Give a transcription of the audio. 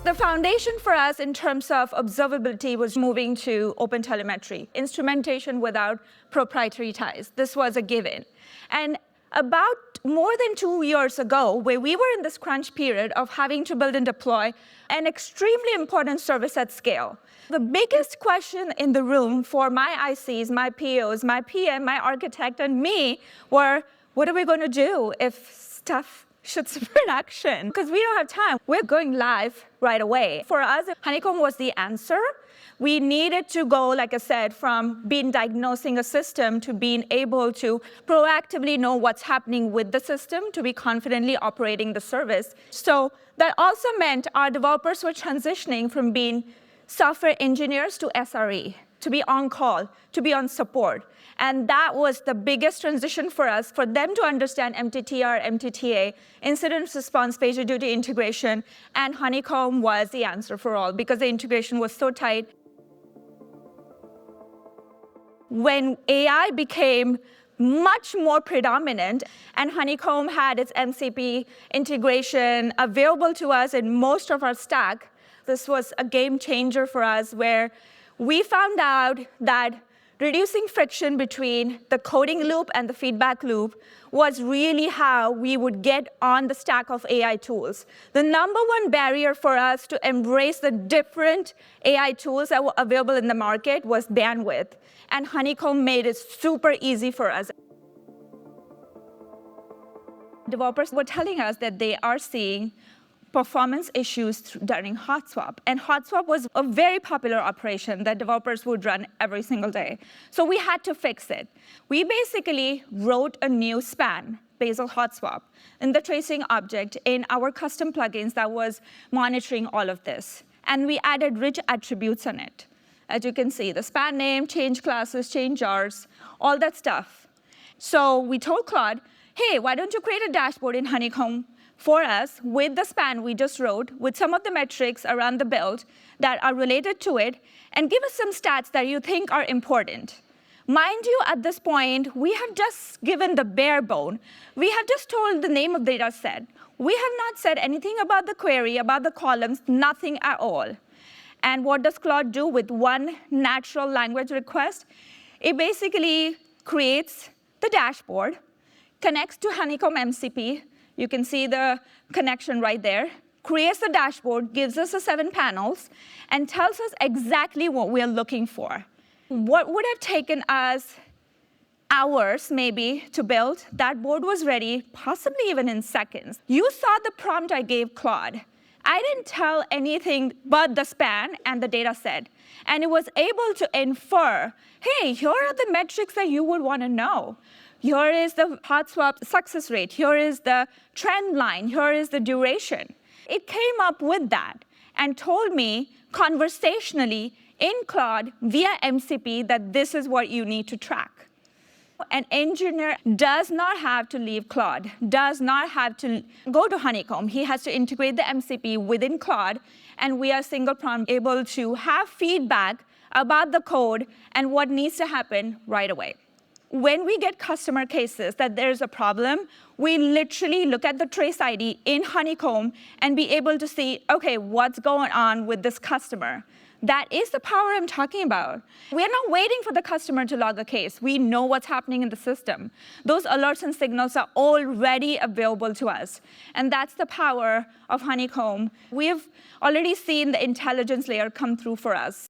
The foundation for us in terms of observability was moving to open telemetry, instrumentation without proprietary ties. This was a given. And about more than 2 years ago, where we were in this crunch period of having to build and deploy an extremely important service at scale, the biggest question in the room for my ICs, my POs, my PM, my architect, and me were, what are we going to do if stuff shoots production? Because we don't have time. We're going live right away. For us, Honeycomb was the answer. We needed to go, like I said, from diagnosing a system to being able to proactively know what's happening with the system to be confidently operating the service. So that also meant our developers were transitioning from being software engineers to SRE, to be on call, to be on support. And that was the biggest transition for us, for them to understand MTTR, MTTA, incident response, PagerDuty integration, and Honeycomb was the answer for all because the integration was so tight. When AI became much more predominant and Honeycomb had its MCP integration available to us in most of our stack, this was a game changer for us where we found out that reducing friction between the coding loop and the feedback loop was really how we would get on the stack of AI tools. The number one barrier for us to embrace the different AI tools that were available in the market was bandwidth, and Honeycomb made it super easy for us. Developers were telling us that they are seeing performance issues during hot swap. And hot swap was a very popular operation that developers would run every single day. So we had to fix it. We basically wrote a new span, Bazel hot swap, in the tracing object in our custom plugins that was monitoring all of this. And we added rich attributes on it. As you can see, the span name, change classes, change jars, all that stuff. So we told Claude, hey, why don't you create a dashboard in Honeycomb for us with the span we just wrote, with some of the metrics around the build that are related to it, and give us some stats that you think are important. Mind you, at this point, we have just given the bare bone. We have just told the name of the data set. We have not said anything about the query, about the columns, nothing at all. And what does Claude do with one natural language request? It basically creates the dashboard, connects to Honeycomb MCP. You can see the connection right there, creates the dashboard, gives us the 7 panels, and tells us exactly what we're looking for. What would have taken us hours, maybe, to build, that board was ready, possibly even in seconds. You saw the prompt I gave Claude. I didn't tell anything but the span and the data set. And it was able to infer, hey, here are the metrics that you would want to know. Here is the hot swap success rate. Here is the trend line. Here is the duration. It came up with that and told me conversationally in Claude via MCP that this is what you need to track. An engineer does not have to leave Claude, does not have to go to Honeycomb. He has to integrate the MCP within Claude, and we are single prompt able to have feedback about the code and what needs to happen right away. When we get customer cases that there's a problem, we literally look at the trace ID in Honeycomb and be able to see, okay, what's going on with this customer? That is the power I'm talking about. We're not waiting for the customer to log a case. We know what's happening in the system. Those alerts and signals are already available to us. And that's the power of Honeycomb. We've already seen the intelligence layer come through for us.